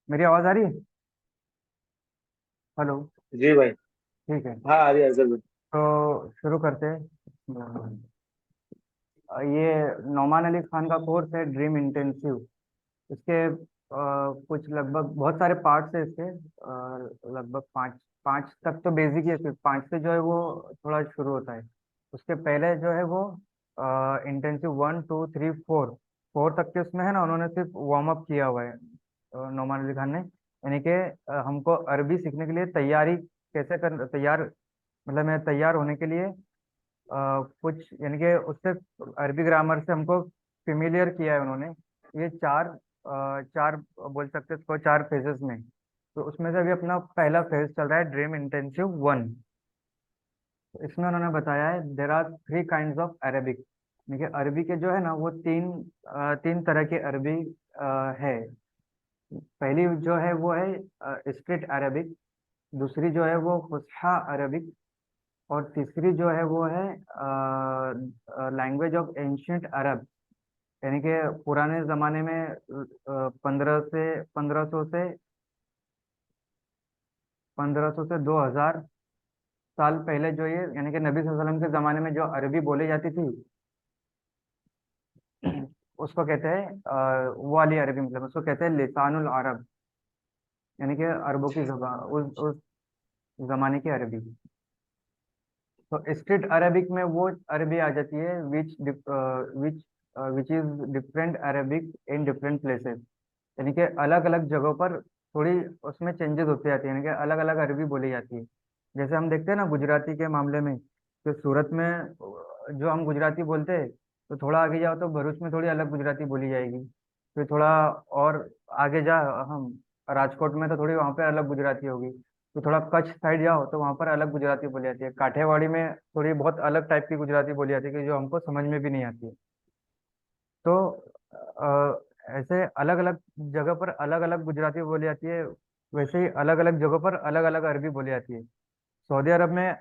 मेरी आवाज आ रही है? हेलो। जी भाई। ठीक है। हाँ आ रही है अफजल भाई। तो शुरू करते हैं। ये नौमान अली खान का कोर्स है ड्रीम इंटेंसिव। इसके कुछ लगभग बहुत सारे पार्ट्स है इसके। लगभग पाँच पाँच तक तो बेसिक ही है, फिर पाँच से जो है वो थोड़ा शुरू होता है। उसके पहले जो है वो इंटेंसिव 1 2 3 4 4 तक के उसमें है ना, उन्होंने सिर्फ वार्म अप किया हुआ है नौमान अली खान ने। यानी कि हमको अरबी सीखने के लिए तैयारी कैसे कर तैयार, मतलब मैं तैयार होने के लिए कुछ यानी कि उससे अरबी ग्रामर से हमको फेमिलियर किया है उन्होंने। ये चार बोल सकते हैं इसको, चार फेजेस में। तो उसमें से अभी अपना पहला फेज चल रहा है ड्रीम इंटेंसिव 1। इसमें उन्होंने बताया है there are three kinds of Arabic. देखिए अरबी के जो है ना वो तीन तरह के अरबी है। पहली जो है वो है स्ट्रेट अरबिक। दूसरी जो है वो फुसहा अरबिक। और तीसरी जो है वो है लैंग्वेज ऑफ एंशियंट अरब। यानी कि पुराने जमाने में 1500 से 2000 साल पहले जो ये यानी कि नबी सल्लल्लाहु अलैहि वसल्लम के जमाने में जो अरबी बोली जाती थी उसको कहते हैं वो वाली अरबी, मतलब उसको कहते हैं लिसानुल अरब। यानी कि अरबों की जबान, उस जमाने की अरबी। तो स्ट्रीट अरेबिक में वो अरबी आ जाती है which which is different Arabic in different places. यानी कि अलग अलग जगहों पर थोड़ी उसमें चेंजेस होते जाते हैं, यानी कि अलग अलग अरबी बोली जाती है। जैसे हम देखते हैं ना गुजराती के मामले में, तो सूरत में जो हम गुजराती बोलते हैं, तो थोड़ा आगे जाओ तो भरूच में थोड़ी अलग गुजराती बोली जाएगी। फिर थोड़ा और आगे जा हम राजकोट में तो थोड़ी वहाँ पे अलग गुजराती होगी। तो थोड़ा कच्छ साइड जाओ तो वहाँ पर अलग गुजराती बोली जाती है। काठियावाड़ी में थोड़ी बहुत अलग टाइप की गुजराती बोली जाती है कि जो हमको समझ में भी नहीं आती है। तो ऐसे अलग अलग जगह पर अलग अलग गुजराती बोली जाती है। वैसे ही अलग अलग जगहों पर अलग अलग अरबी बोली जाती है। सऊदी अरब में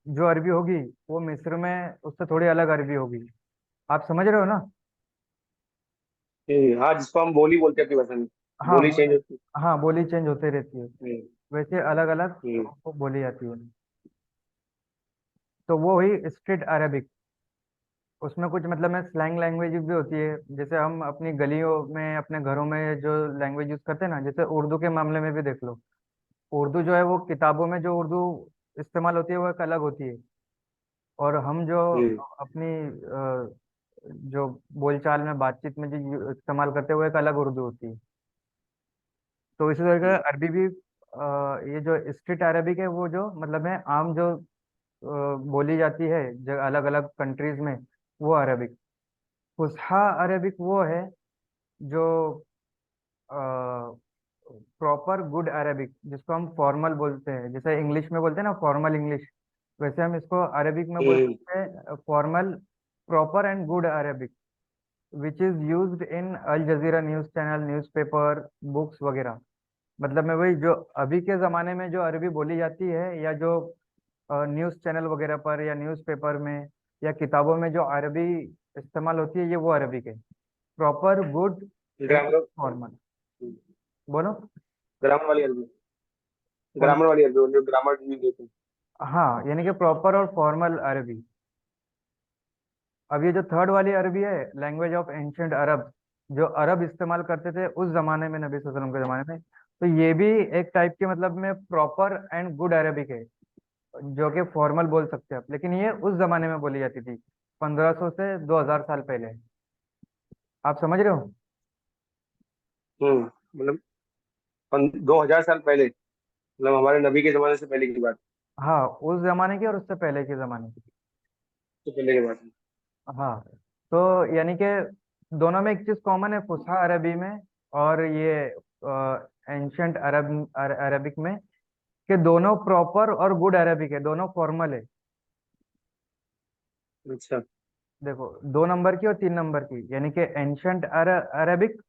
जो अरबी होगी वो मिस्र में उससे थोड़ी अलग अरबी होगी। आप समझ रहे हो ना? हाँ जिसको हम बोली बोलते हैं अपनी भाषा में। हाँ बोली चेंज बोली। होती हाँ बोली चेंज होती रहती है। है। वैसे अलग अलग हम्म। वो बोली जाती है। तो वो हुई स्ट्रीट अरेबिक। उसमें कुछ मतलब में स्लैंग लैंग्वेज भी होती है, जैसे हम अपनी गलियों में अपने घरों में जो लैंग्वेज यूज करते हैं ना, जैसे उर्दू के मामले में भी देख लो। उर्दू जो है वो किताबों में जो उर्दू इस्तेमाल होती है वो एक अलग होती है। और हम जो हम्म। अपनी जो बोलचाल में बातचीत में जो इस्तेमाल करते हैं वो एक अलग उर्दू होती है। तो इसी तरह का अरबी भी ये जो स्ट्रीट अरबिक है वो जो मतलब है आम जो बोली जाती है जो अलग अलग कंट्रीज में, वो अरबिक। फुसहा अरबिक वो है जो प्रॉपर गुड अरबिक, जिसको हम फॉर्मल बोलते हैं, जैसे इंग्लिश में बोलते हैं ना फॉर्मल इंग्लिश। वैसे हम इसको अरबिक में बोल हम्म। सकते हैं formal proper and good Arabic, which is used in Al Jazeera news channel, newspaper, books वगैरह। मतलब मैं वही जो अभी के ज़माने में जो अरबी बोली जाती है या जो न्यूज़ चैनल वगैरह पर या न्यूज़पेपर में या किताबों में जो अरबी इस्तेमाल होती है, ये वो अरबिक है। Proper good and grammar. Formal. बोलो। ग्रामर वाली अरबी। कौन? ग्रामर वाली अरबी जो ग्रामर यूज होती है। हाँ यानी कि प्रॉपर और फॉर्मल अरबी। अब ये जो थर्ड वाली अरबी है, लैंग्वेज ऑफ एंशियंट अरब, जो अरब इस्तेमाल करते थे उस जमाने में नबी सल्लल्लाहु अलैहि वसल्लम के जमाने में, तो ये भी एक टाइप के मतलब में प्रॉपर एंड गुड अरबिक है, जो कि फॉर्मल बोल सकते हैं आप, लेकिन ये उस जमाने में बोली जाती थी 1500 से 2000 साल पहले। आप समझ रहे हो? मतलब 2000 साल पहले, मतलब हमारे नबी के जमाने से पहले की बात। हाँ उस जमाने की और उससे पहले के जमाने की। तो पहले की बात है। हाँ। तो यानी कि दोनों में एक चीज कॉमन है फुसहा अरबी में और ये एंशंट अरबिक में, कि दोनों प्रॉपर और गुड अरबिक है, दोनों फॉर्मल है। अच्छा। देखो, 2 नंबर की और 3 नंबर की, यानी कि एंशंट अरेबिक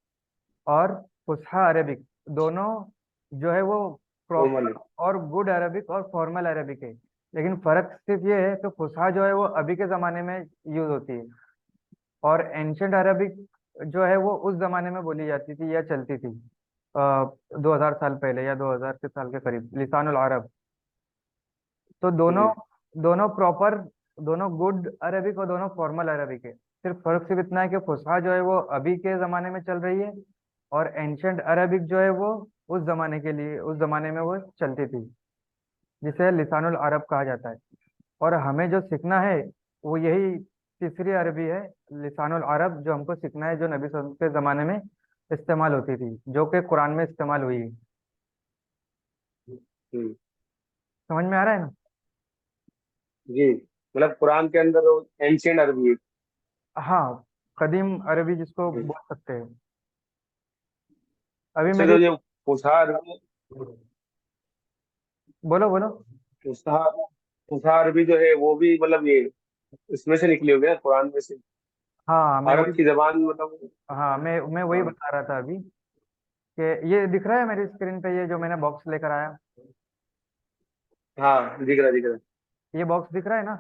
और फुसहा अरेबिक, दोनों जो है वो फॉर्मल प्रॉपर है। और गुड अरेबिक और फॉर्मल अरेबिक है। लेकिन फर्क सिर्फ ये है कि फुसहा जो है वो अभी के ज़माने में यूज़ होती है, और एंशंट अरबिक जो है वो उस जमाने में बोली जाती थी या चलती थी, 2000 साल पहले या 2000 के साल के करीब, लिसानुल अरब। तो दोनों हम्म। दोनों प्रॉपर, दोनों गुड अरबिक और दोनों फॉर्मल अरबिक है। सिर्फ फर्क सिर्फ इतना है कि फुसहा जो है वो अभी के जमाने में चल रही है, और एंशंट अरबिक जो है वो उस जमाने के लिए, उस जमाने में वो चलती थी, जिसे लिसानुल अरब कहा जाता है। और हमें जो सीखना है वो यही तीसरी अरबी है, लिसानुल अरब, जो हमको सीखना है, जो नबी सल्लल्लाहु अलैहि वसल्लम के ज़माने में इस्तेमाल होती थी, जो कि कुरान में इस्तेमाल हुई है। हम्म। समझ में आ रहा है ना? जी, मतलब कुरान के अंदर एंशियंट अरबी है। हाँ, कदीम अरबी जिसको हम्म। बोल सकते हैं। अभी अच्छा, मेरी, तो जो फुसहा अरबी, बोलो बोलो। फुसहा फुसहा अरबी जो है वो भी मतलब ये इसमें से निकली होगी ना, कुरान में से। हाँ मैं अरब वही, की जबान मतलब। हाँ मैं वही हाँ बता रहा था अभी, कि ये दिख रहा है मेरी स्क्रीन पे, ये जो मैंने बॉक्स लेकर आया, हाँ, दिख रहा दिख रहा। ये बॉक्स दिख रहा है ना?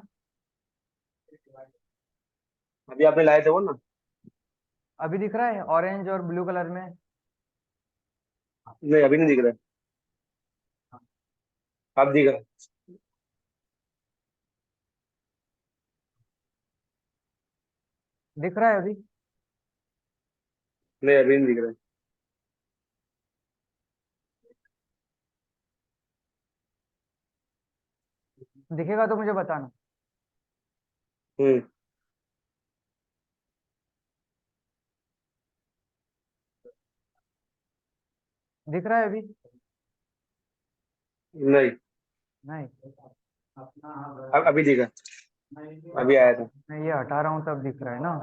अभी आपने लाए थे वो ना। अभी दिख रहा है ऑरेंज और ब्लू कलर में। नहीं, अभी नहीं दिख रहा। अब दिख रहा। दिख रहा है अभी? नहीं, अभी नहीं दिख रहा। दिखेगा तो मुझे बताना। हम्म। दिख रहा है अभी? नहीं, नहीं। अब अभी दिखा। अभी आया था। मैं ये हटा रहा हूँ तब दिख रहा है ना?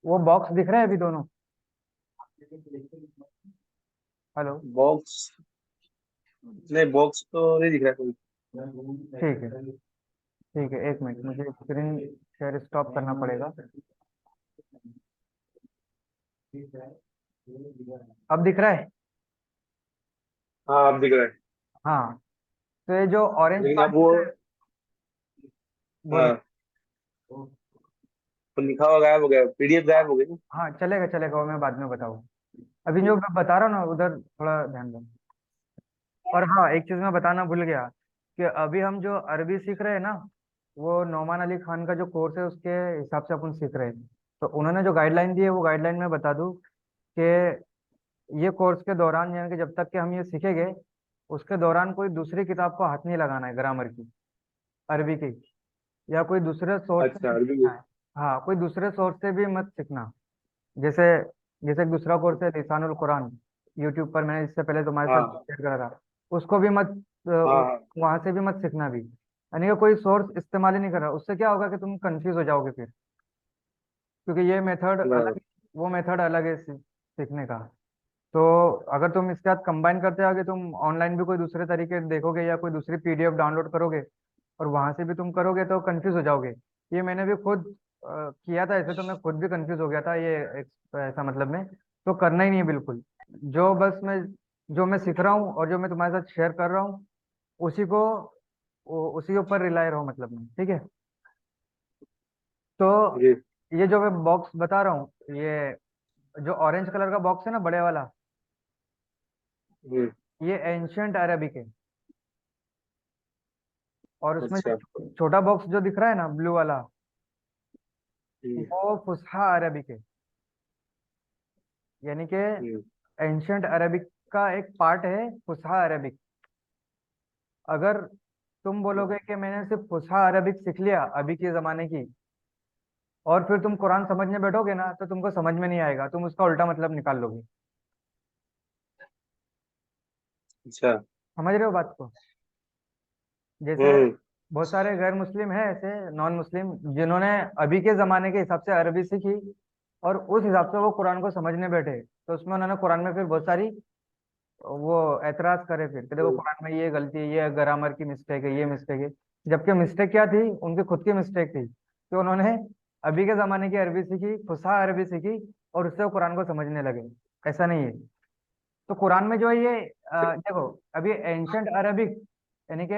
वो बॉक्स दिख रहा है अभी दोनों? हेलो? बॉक्स, नहीं बॉक्स तो नहीं दिख रहा कोई। ठीक है, ठीक है, एक मिनट, मुझे स्क्रीन शेयर स्टॉप करना पड़ेगा। अब दिख रहा है? हाँ, अब दिख रहा है। हाँ, तो ये जो ऑरेंज लेकिन पार्ट अब वो, दिख रहा है, बोलो। हाँ, तो लिखा हुआ गायब हो गया, पीडीएफ गायब हो गई ना। हाँ, चलेगा चलेगा, वो मैं बाद में बताऊँ। अभी जो मैं बता रहा हूँ ना, उधर थोड़ा ध्यान दो। और हाँ, एक चीज़ मैं बताना भूल गया, कि अभी हम जो अरबी सीख रहे हैं ना, वो नौमान अली खान का जो कोर्स है उसके हिसाब से अपन सीख रहे हैं। तो उन्होंने जो गाइडलाइन दी है, वो गाइडलाइन में बता दूँ कि ये कोर्स के दौरान, यानी कि जब तक कि हम ये सीखेंगे, उसके दौरान कोई दूसरी किताब को हाथ नहीं लगाना है, ग्रामर की, अरबी की, या कोई दूसरे सोर्स से अच्छा, नहीं अरबी सीखना में। है। हाँ, कोई दूसरे सोर्स से भी मत सीखना। जैसे जैसे एक दूसरा कोर्स है लिसानुल कुरान, यूट्यूब पर मैंने इससे पहले तुम्हारे साथ हाँ शेयर करा था, उसको भी मत, हाँ हाँ। वहां से भी मत सीखना भी, यानी कि कोई सोर्स इस्तेमाल ही नहीं कर रहा। उससे क्या होगा कि तुम कंफ्यूज हो जाओगे फिर, क्योंकि ये मेथड बराबर। अलग, वो मेथड अलग है सीखने का। तो अगर तुम इसके साथ कंबाइन करते आओगे, तुम ऑनलाइन भी कोई दूसरे तरीके देखोगे या कोई दूसरी पीडीएफ डाउनलोड करोगे, और वहां से भी तुम करोगे, तो कंफ्यूज हो जाओगे। ये मैंने भी खुद किया था ऐसे, तो मैं खुद भी कंफ्यूज हो गया था ये ऐसा मतलब में। तो करना ही नहीं है बिल्कुल। जो बस मैं जो मैं सीख रहा हूँ और जो मैं तुम्हारे साथ शेयर कर रहा हूँ, उसी को उसी के ऊपर रिलाय रहो, मतलब में, ठीक है? तो जी। ये जो मैं बॉक्स बता रहा हूँ, ये जो ऑरेंज कलर का बॉक्स है ना, बड़े वाला, हम्म। ये एंशियंट अरेबिक है। और उसमें जो अच्छा। छोटा बॉक्स जो दिख रहा है ना, ब्लू वाला, हम्म। वो फुसहा अरबिक है, यानी कि हम्म। एंशियंट अरबिक का एक पार्ट है फुसहा अरबिक। अगर तुम बोलोगे कि मैंने सिर्फ फुसहा अरबिक सीख लिया अभी के ज़माने की, और फिर तुम कुरान समझने बैठोगे ना, तो तुमको समझ में नहीं आएगा, तुम उसका उल्टा मतलब निकाल लोगे। अच्छा। समझ रहे हो बात को? जैसे हम्म। बहुत सारे गैर मुस्लिम हैं ऐसे, नॉन मुस्लिम, जिन्होंने अभी के ज़माने के हिसाब से अरबी सीखी, और उस हिसाब से वो कुरान को समझने बैठे, तो उसमें उन्होंने कुरान में फिर बहुत सारी वो एतराज करे, फिर कि देखो हम्म। कुरान में ये गलती है, ये ग्रामर की मिस्टेक है, ये मिस्टेक है। जबकि मिस्टेक क्या थी, उनकी खुद की मिस्टेक थी कि उन्होंने अभी के जमाने की अरबी सीखी, फुसहा अरबी सीखी, और उससे वो कुरान को समझने लगे। ऐसा नहीं है। तो कुरान में जो है ये देखो, अभी एंशंट अरबिक, यानी कि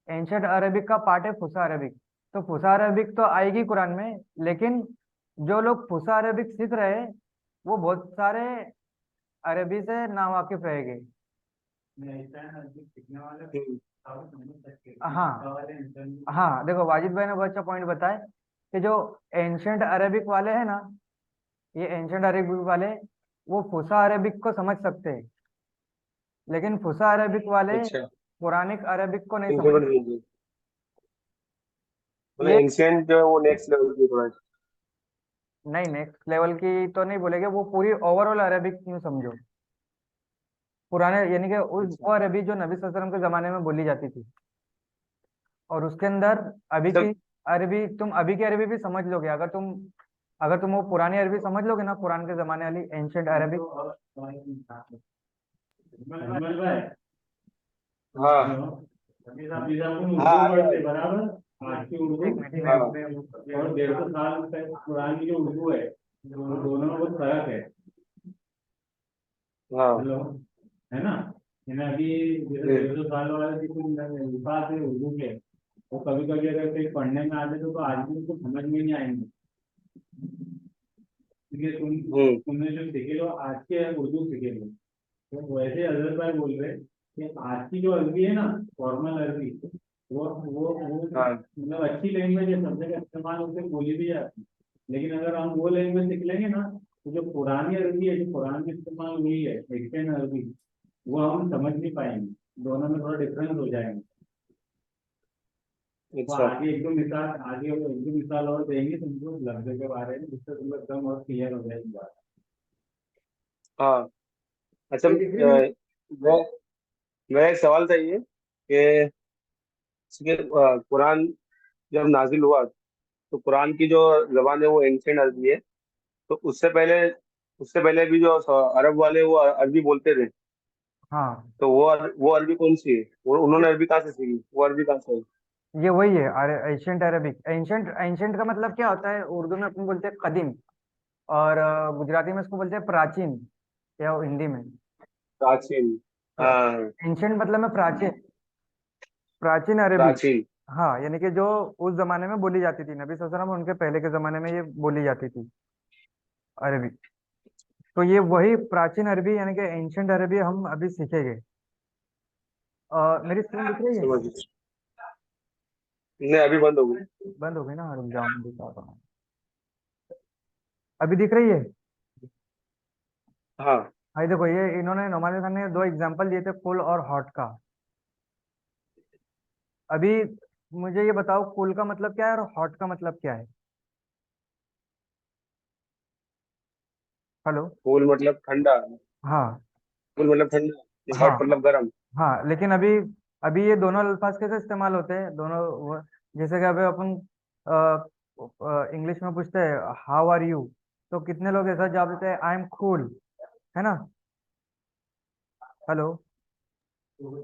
एंशंट अरबिक का पार्ट है फुसा अरबिक। तो फुसा अरबिक तो आएगी कुरान में, लेकिन जो लोग फुसा अरबिक सीख रहे हैं वो बहुत सारे अरबी से नावाकिफ रहेंगे। हम्म, हाँ। हाँ देखो, वाजिद भाई ने बहुत अच्छा पॉइंट बताया कि जो एंशंट अरबिक वाले हैं ना, ये एंशंट अरबिक वाले वो फुसा अरबिक को समझ सकते हैं, लेकिन फुसा अरबिक वाले अच्छा। पुरानिक अरबिक को नहीं समझ। इंक्रीमेंट कीजिए। मतलब ये एंशियंट जो है वो नेक्स्ट लेवल की थोड़ा। नहीं, नेक्स्ट लेवल की तो नहीं बोलेंगे, वो पूरी ओवरऑल अरबिक यूं समझो। पुराने यानी कि उस अच्छा। वो अरबी जो नबी सल्लल्लाहु अलैहि वसल्लम के जमाने में बोली जाती थी, और उसके अंदर अभी की सब। अरबी, तुम अभी की अरबी भी समझ लोगे अगर तुम वो पुरानी अरबी समझ लोगे ना, कुरान के जमाने वाली एंशियंट अरबिक। हाँ अभी जब हम हाँ, उर्दू आ रहा है। पढ़ते बराबर, आज की उर्दू एक मिनट, हाँ और 150 साल पुरानी जो उर्दू है, वो दोनों में बहुत फर्क है। हाँ। हेलो, है ना? इन्हें अभी जैसे हम्म, 150 साल वाले जो कुछ अल्फाज है उर्दू के, वो कभी कभी अगर कोई पढ़ने में आते तो आज भी उनको समझ में नहीं आएंगे, क्योंकि हम्म, तुमने जो सीखे लो आज के उर्दू सीखे लो। तो वैसे अजहर भाई बोल रहे कि आज की जो अरबी है ना, फॉर्मल अरबी, वो हाँ। मतलब अच्छी लैंग्वेज है, शब्द का इस्तेमाल उससे बोली भी जाती है। लेकिन अगर हम वो लैंग्वेज सीख लेंगे ना, तो जो पुरानी अरबी है, जो पुरान में इस्तेमाल हुई है एक्सटेंड अरबी, वो हम समझ नहीं पाएंगे। दोनों में थोड़ा डिफरेंस हो जाएगा। वो अच्छा। आगे एक दो मिसाल और देंगे तुमको लफ्ज के बारे में, जिससे तुम एकदम और क्लियर हो जाएगी बात। हाँ। अच्छा, कोई दिख रही नहीं। मैं मेरा एक सवाल था ये कि कुरान जब नाजिल हुआ, तो कुरान की जो जबान है वो एंशियंट अरबी है। तो उससे पहले भी जो अरब वाले वो अरबी बोलते थे। हाँ, तो वो अरबी कौन सी है? वो उन्होंने अरबी कहाँ से सीखी? वो अरबी कहाँ से आई? ये वही है, एंशियंट अरबिक। एंशियंट एंशियंट का मतलब क्या होता है, उर्दू में अपन बोलते हैं कदीम, और गुजराती में इसको बोलते हैं प्राचीन, या हिंदी में। प्राचीन। हाँ। एंशियंट मतलब में प्राचीन, प्राचीन अरबी। प्राचीन। हाँ, यानी कि जो उस जमाने में बोली जाती थी, नबी सल्लल्लाहु अलैहि वसल्लम उनके पहले के जमाने में ये बोली जाती थी अरबी। तो ये वही प्राचीन अरबी, यानी कि एंशियंट अरबी हम अभी सीखेंगे। मेरी स्क्रीन दिख रही है? समझ गए। नहीं, अभी बंद हो गई। बंद हो गई ना, रुक जाओ, मैं दिखा रहा हूँ। अभी दिख रही है? हाँ। हाँ, ये देखो, ये इन्होंने नोमानी खान ने दो एग्जांपल दिए थे, कुल और हॉट का। अभी मुझे ये बताओ, कुल का मतलब क्या है और हॉट का मतलब क्या है? हेलो। कूल मतलब ठंडा। हाँ। कूल मतलब ठंडा, हाँ। हॉट मतलब गर्म। हाँ, लेकिन अभी अभी ये दोनों अल्फाज कैसे इस्तेमाल होते हैं, दोनों जैसे कि अभी अपन इंग्लिश में पूछते हैं हाउ आर यू, तो कितने लोग ऐसा जवाब देते हैं, आई एम कूल, है ना? हेलो।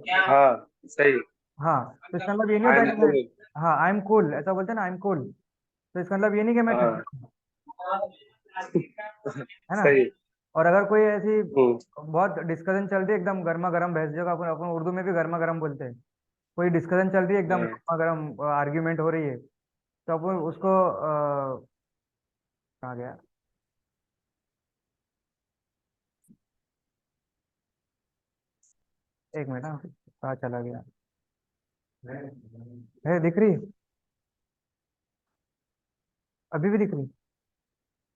हाँ, सही। हाँ, तो इसका मतलब ये नहीं आई होता एम कि मैं, कूल। हाँ आई एम कूल ऐसा बोलते हैं ना, आई एम कूल, तो इसका मतलब ये नहीं कि मैं हाँ। ठंडा हूँ, है ना? सही। और अगर कोई ऐसी हम्म। बहुत डिस्कशन चल रही है एकदम गर्मा गर्म बहस, जो अपन अपन उर्दू में भी गर्मा गर्म बोलते हैं, कोई डिस्कशन चल रही है एकदम हाँ। गर्मा गर्म, आर्ग्यूमेंट हो रही है, तो अपन उसको कहाँ गया, एक मिनट, हाँ कहाँ चला गया, है दिख रही है? अभी भी दिख रही है?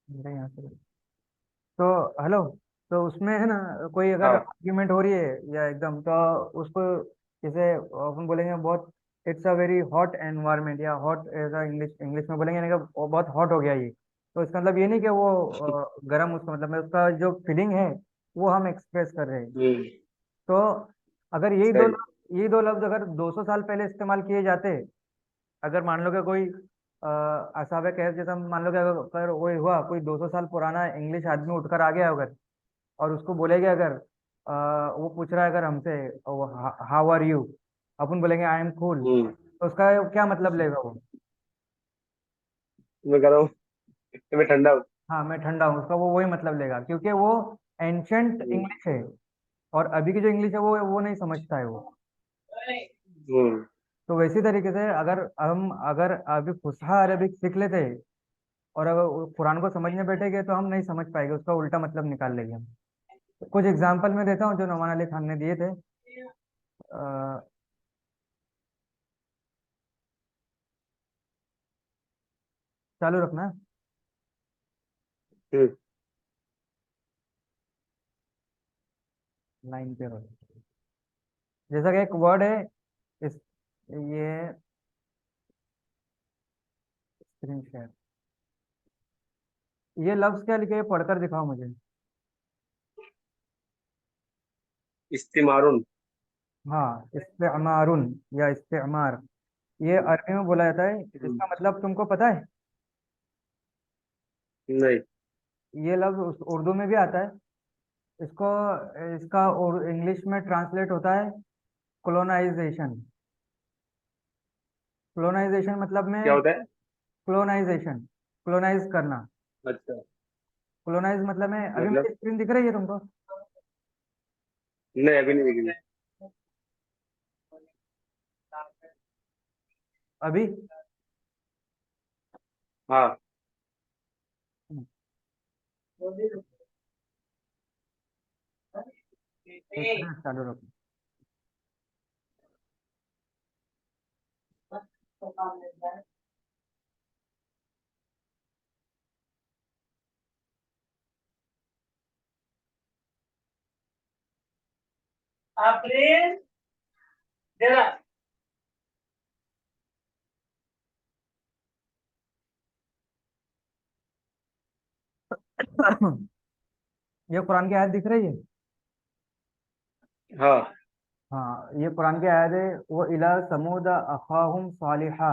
मेरे यहाँ से। तो हेलो, तो उसमें है ना, कोई अगर हाँ। आर्ग्यूमेंट हो रही है या एकदम, तो उसको जैसे अपन बोलेंगे बहुत, it's a very hot environment, या हॉट, ऐसा इंग्लिश इंग्लिश में बोलेंगे, यानी कि वो बहुत हॉट हो गया ये, तो इसका मतलब ये नहीं कि वो गर्म, उसका मतलब है उसका जो फीलिंग है वो हम एक्सप्रेस कर रहे हैं। हम्म। तो अगर सही। यही दो लफ्ज अगर 200 साल पहले इस्तेमाल किए जाते, अगर मान लो कि कोई असावे कहफ जैसा, मान लो कि अगर कोई हुआ, कोई 200 साल पुराना इंग्लिश आदमी उठकर आ गया अगर, और उसको बोलेंगे अगर, वो पूछ रहा है अगर हमसे, हाउ आर यू, अपन बोलेंगे आई एम कूल, हम्म। तो तो उसका क्या मतलब लेगा वो? मैं कह रहा हूँ कि मैं ठंडा हूँ। हाँ, मैं ठंडा हूँ, उसका वो वही मतलब लेगा, क्योंकि वो एंशंट हम्म। इंग्लिश है। और अभी की जो इंग्लिश है वो नहीं समझता है वो। हम्म। तो वैसी तरीके से अगर अभी फुसहा अरबिक सीख लेते और अगर कुरान को समझने बैठेंगे तो हम नहीं समझ पाएंगे, उसका उल्टा मतलब निकाल लेंगे हम। तो कुछ एग्जाम्पल मैं देता हूँ जो नौमान अली खान ने दिए थे। अ, चालू रखना। हम्म। लाइन पे रहो। जैसा कि एक वर्ड है, इस ये स्क्रीन शेयर, ये लफ्ज क्या लिखे हैं? पढ़कर दिखाओ मुझे। इस्तिमारुन। हाँ, इस्तेमारुन या इस्तेमार, ये अरबी में बोला जाता है। हम्म। इसका मतलब तुमको पता है? नहीं। ये लफ्ज उर्दू में भी आता है। इसको इसका इंग्लिश में ट्रांसलेट होता है कोलोनाइजेशन। कोलोनाइजेशन मतलब में, क्या होता है? कोलोनाइजेशन, कोलोनाइज करना। अच्छा। कोलोनाइज मतलब में, अभी मतलब? मेरी स्क्रीन दिख रही है तुमको? नहीं, अभी नहीं दिख रही। अभी हाँ। एक मिनट चालू रखो। ये कुरान की आयत दिख रही है? हाँ। हाँ, ये कुरान की आयत है। वो इला समूद अखाहुम सालिहा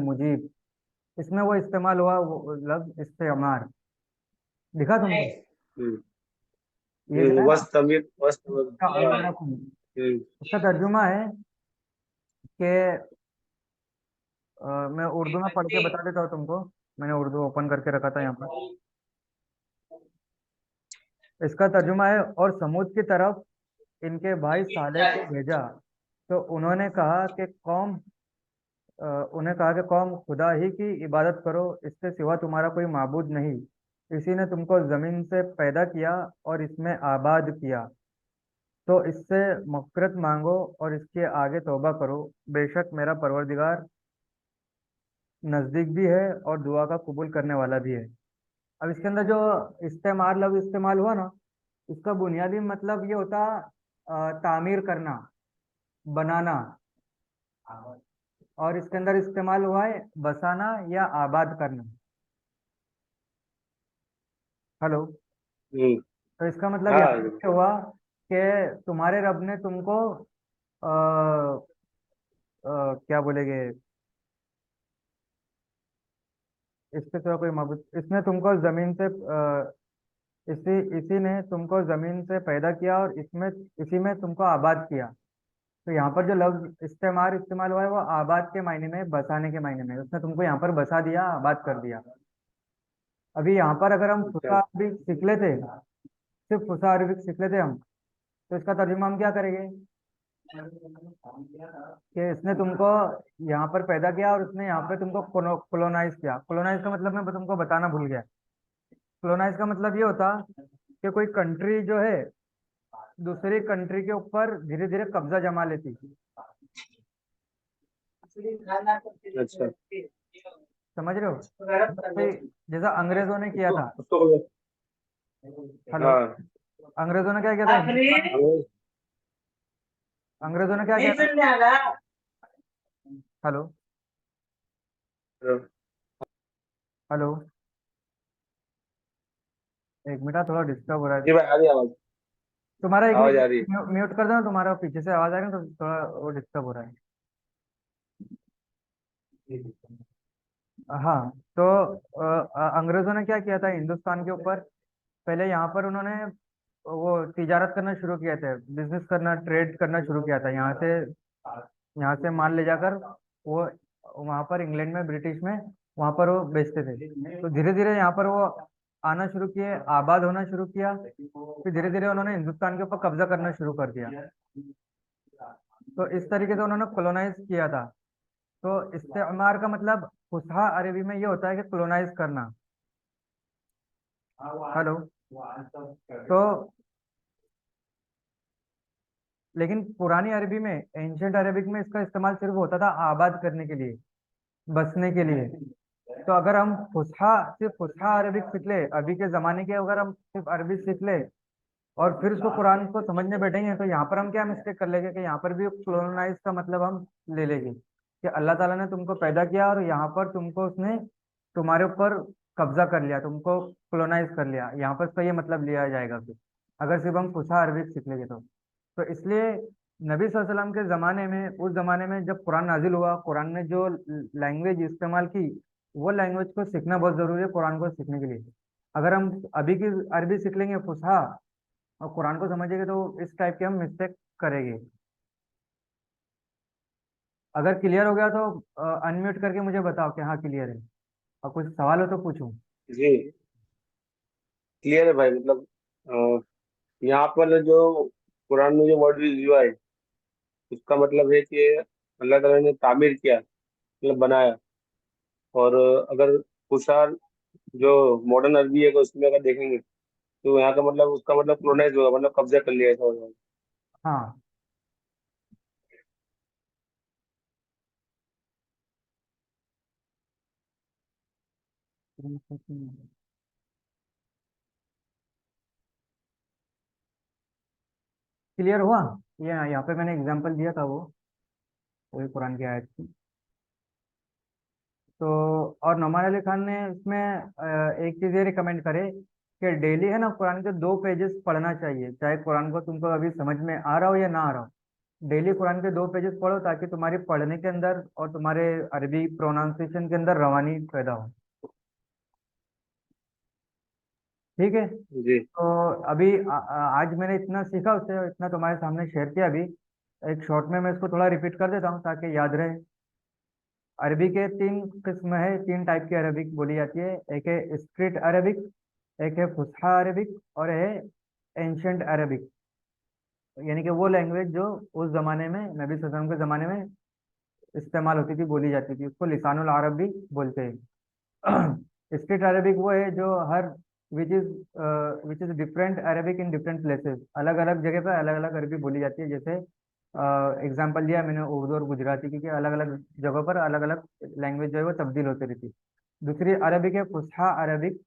मुजीब। इसमें वो इस्तेमाल हुआ, वो लफ्ज इस्तेमार दिखा तुमको? हम्म। ये जो है ना, वस्तमिर। हाँ। इस्तेमारकुम, हम्म। उसका तर्जुमा है कि मैं उर्दू में पढ़ के बता देता हूँ तुमको। मैंने उर्दू ओपन करके रखा था यहाँ पर। इसका तर्जुमा है, और समूद की तरफ इनके भाई साले को भेजा तो उन्होंने कहा कि अ, उन्हें कहा कि कौम, खुदा ही की इबादत करो, इसके सिवा तुम्हारा कोई माबूद नहीं। इसी ने तुमको जमीन से पैदा किया और इसमें आबाद किया, तो इससे मग़फ़िरत मांगो और इसके आगे तौबा करो। बेशक मेरा परवरदिगार नज़दीक भी है और दुआ का कबूल करने वाला भी है। अब इसके अंदर जो इस्तेमाल लफ्ज़ इस्तेमाल हुआ ना, इसका बुनियादी मतलब ये होता तामीर करना, बनाना। और इसके अंदर इस्तेमाल हुआ है बसाना या आबाद करना। हेलो। हम्म। तो इसका मतलब यहाँ हाँ। पे हुआ कि तुम्हारे रब ने तुमको क्या बोलेंगे, इसके सिवा कोई माबूद, इसने तुमको जमीन से इसी इसी ने तुमको जमीन से पैदा किया और इसमें इसी में तुमको आबाद किया। तो यहाँ पर जो लफ्ज इस्तेमाल इस्तेमाल हुआ है वो आबाद के मायने में, बसाने के मायने में। उसने तुमको यहाँ पर बसा दिया, आबाद कर दिया। अभी यहाँ पर अगर हम अच्छा। फुसा अरबिक सीख लेते, सिर्फ फुसा अरबिक सीख लेते हम, तो इसका तर्जुमा हम क्या करेंगे कि इसने तुमको यहाँ पर पैदा किया और उसने यहाँ पे तुमको कोलोनाइज किया। कोलोनाइज का मतलब मैं तुमको बताना भूल गया। कोलोनाइज का मतलब ये होता कि कोई कंट्री जो है दूसरी कंट्री के ऊपर धीरे धीरे कब्जा जमा लेती। अच्छा। समझ रहे हो? कोई, जैसा अंग्रेजों ने किया था। उसको हेलो। हाँ। अंग्रेजों ने क्या किया था हिंदुस्तान में? अंग्रेजों ने क्या किया था? हेलो। हेलो। एक मिनट, थोड़ा डिस्टर्ब हो रहा है। जी भाई, आ रही है आवाज। तुम्हारा एक आवाज आ रही है। मिनट म्यूट कर देना, तुम्हारा पीछे से आवाज आ रही है तो थोड़ा वो डिस्टर्ब हो रहा है। हाँ, तो अंग्रेजों ने क्या किया था हिंदुस्तान के ऊपर। पहले यहाँ पर उन्होंने वो तिजारत करना शुरू किया था, बिजनेस करना, ट्रेड करना शुरू किया था। यहाँ से माल ले जाकर वो वहाँ पर इंग्लैंड में, ब्रिटिश में, वहाँ पर वो बेचते थे। तो धीरे धीरे यहाँ पर वो आना शुरू किए, आबाद होना शुरू किया। फिर धीरे धीरे उन्होंने हिंदुस्तान के ऊपर कब्जा करना शुरू कर दिया। तो इस तरीके से उन्होंने कॉलोनाइज किया था। तो इस्तेमार का मतलब फुसहा अरबी में ये होता है कि कॉलोनाइज करना। हेलो। तो लेकिन पुरानी अरबी में, एंशियंट अरबिक में, इसका इस्तेमाल सिर्फ होता था आबाद करने के लिए, बसने के लिए। तो अगर हम सिर्फ फुसहा अरबिक सीख ले, अभी के जमाने के अगर हम सिर्फ अरबी सीख ले और फिर उसको कुरान को समझने बैठेंगे, तो यहाँ पर हम क्या मिस्टेक कर लेंगे कि यहाँ पर भी क्लोनाइज का मतलब हम ले लेंगे कि अल्लाह ताला ने तुमको पैदा किया और यहाँ पर तुमको उसने तुम्हारे ऊपर कब्जा कर लिया, तुमको क्लोनाइज कर लिया। यहाँ पर इसका ये मतलब लिया जाएगा फिर, अगर सिर्फ हम फुसहा अरबिक सीख लेंगे तो इसलिए नबी सल्लल्लाहु अलैहि वसल्लम के ज़माने में, उस ज़माने में जब कुरान नाजिल हुआ, कुरान ने जो लैंग्वेज इस्तेमाल की, वो लैंग्वेज को सीखना बहुत ज़रूरी है कुरान को सीखने के लिए। अगर हम अभी की अरबी सीख लेंगे फुसहा और कुरान को समझेंगे, तो इस टाइप के हम मिस्टेक करेंगे। अगर क्लियर हो गया तो अनम्यूट करके मुझे बताओ कि हाँ क्लियर है, और कुछ सवाल हो तो पूछूं। जी क्लियर है भाई। मतलब यहाँ पर जो कुरान में जो वर्ड यूज हुआ है, उसका मतलब है कि अल्लाह ताला ने तामीर किया, मतलब बनाया। और अगर कुषाण जो मॉडर्न अरबी है, उसमें अगर देखेंगे तो यहाँ का मतलब, उसका मतलब क्लोनाइज होगा, मतलब कब्जा कर लिया ऐसा होगा। हाँ। क्लियर हुआ? ये यहाँ पे मैंने एग्जांपल दिया था, वो वही कुरान की आयत थी। तो और नौमान अली खान ने इसमें एक चीज़ ये रिकमेंड करे कि डेली है ना कुरान के 2 पेजेस पढ़ना चाहिए, चाहे कुरान को तुमको अभी समझ में आ रहा हो या ना आ रहा हो। डेली कुरान के 2 पेजेस पढ़ो, ताकि तुम्हारी पढ़ने के अंदर और तुम्हारे अरबी प्रोनाउंसिएशन के अंदर रवानी पैदा हो। ठीक है। जी तो अभी आज मैंने इतना सीखा उससे, इतना तुम्हारे सामने शेयर किया। अभी एक शॉर्ट में मैं इसको थोड़ा रिपीट कर देता हूँ ताकि याद रहे। अरबी के 3 किस्म है, 3 टाइप की अरबिक बोली जाती है। एक है स्ट्रीट अरबिक, एक है फुसहा अरबिक, और है एंशंट अरबिक। यानी कि वो लैंग्वेज जो उस जमाने में, नबी सल्लल्लाहु अलैहि वसल्लम के जमाने में इस्तेमाल होती थी, बोली जाती थी, उसको लिसानुल अरब भी बोलते हैं। स्ट्रीट अरबिक वो है जो हर which is different Arabic in different places, अलग अलग जगह पर अलग अलग अरबी बोली जाती है। जैसे एग्जांपल दिया मैंने उर्दू और गुजराती की, कि अलग अलग जगहों पर अलग अलग लैंग्वेज जो है वो तब्दील होती रहती। दूसरी अरबिक है फुसहा अरबिक,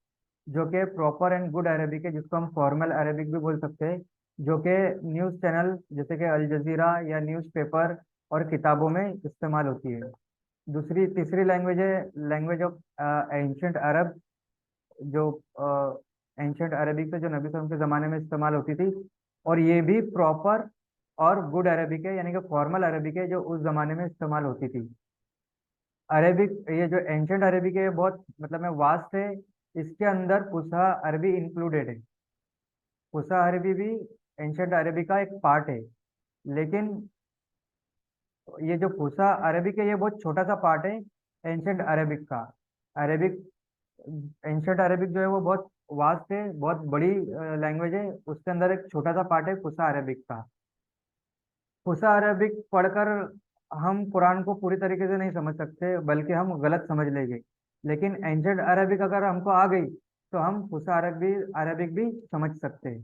जो कि प्रॉपर एंड गुड अरबिक है, जिसको हम फॉर्मल अरबिक भी बोल सकते हैं, जो कि न्यूज़ चैनल जैसे कि अल जजीरा या न्यूज़पेपर और किताबों में इस्तेमाल होती है। तीसरी लैंग्वेज है लैंग्वेज ऑफ एंशंट अरब, जो एंशंट अरबिक है, जो नबी सल्लल्लाहु अलैहि वसल्लम के ज़माने में इस्तेमाल होती थी। और ये भी प्रॉपर और गुड अरबिक है, यानी कि फॉर्मल अरबिक है, जो उस ज़माने में इस्तेमाल होती थी। अरेबिक, ये जो एंशंट अरेबिक है, ये बहुत मतलब में वास्ट है। इसके अंदर फुसहा अरबी इंक्लूडेड है। फुसहा अरबी भी एंशंट अरबी का एक पार्ट है। लेकिन ये जो फुसहा अरबिक है, ये बहुत छोटा सा पार्ट है एंशंट अरबिक का। अरबिक एंशंट अरबिक जो है वो बहुत वास्ट है, बहुत बड़ी लैंग्वेज है। उसके अंदर एक छोटा सा पार्ट है फुसहा अरबिक का। फुसहा अरबिक पढ़कर हम कुरान को पूरी तरीके से नहीं समझ सकते, बल्कि हम गलत समझ लेंगे। लेकिन एंशंट अरबिक अगर हमको आ गई, तो हम फुसहा अरबिक भी समझ सकते हैं।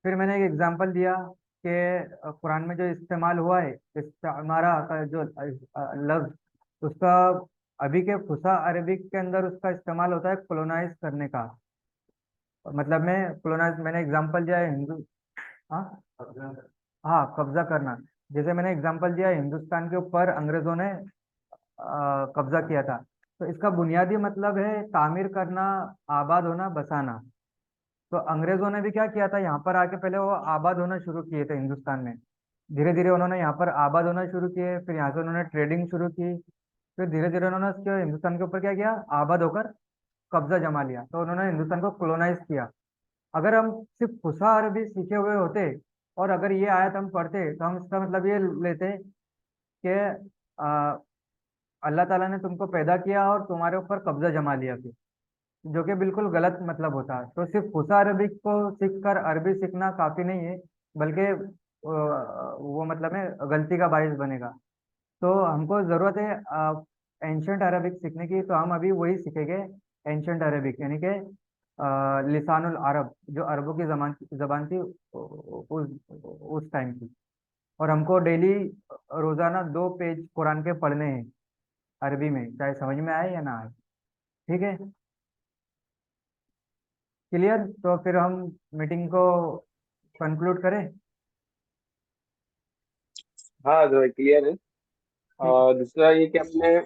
फिर मैंने एक एग्जांपल दिया कि कुरान में जो इस्तेमाल हुआ है, इस्तेमारा का जो लफ्ज, उसका अभी के फुसहा अरबिक के अंदर उसका इस्तेमाल होता है कॉलोनाइज करने का। मतलब में कॉलोनाइज, मैंने एग्जांपल दिया है हिंदू। हाँ। हाँ, कब्जा करना। जैसे मैंने एग्जांपल दिया, हिंदुस्तान के ऊपर अंग्रेजों ने कब्जा किया था। तो इसका बुनियादी मतलब है तामीर करना, आबाद होना, बसाना। तो अंग्रेजों ने भी क्या किया था, यहाँ पर आके पहले वो आबाद होना शुरू किए थे हिंदुस्तान में। धीरे धीरे उन्होंने यहाँ पर आबाद होना शुरू किए, फिर यहाँ से उन्होंने ट्रेडिंग शुरू की, फिर धीरे धीरे उन्होंने उसके हिंदुस्तान के ऊपर क्या किया, आबाद होकर कब्जा जमा लिया, तो उन्होंने हिंदुस्तान को कोलोनाइज किया। अगर हम सिर्फ फुसा अरबी सीखे हुए होते और अगर ये आयत हम पढ़ते तो हम इसका मतलब ये लेते कि आ, अल्लाह ताला ने तुमको पैदा किया और तुम्हारे ऊपर कब्जा जमा लिया फिर, जो कि बिल्कुल गलत मतलब होता है। तो सिर्फ फुसा अरबी को सीख कर अरबी सीखना काफी नहीं है, बल्कि वो मतलब है गलती का बायस बनेगा। तो हमको जरूरत है एंशंट अरबिक सीखने की, तो हम अभी वही सीखेंगे, एंशंट अरबिक यानी कि लिसानुल अरब, जो अरबों की जबान थी उस टाइम की। और हमको डेली रोजाना 2 पेज कुरान के पढ़ने हैं अरबी में, चाहे समझ में आए या ना आए। ठीक है, क्लियर? तो फिर हम मीटिंग को कंक्लूड करें। हाँ जो क्लियर है। ठीक है। दूसरा ये कि अपने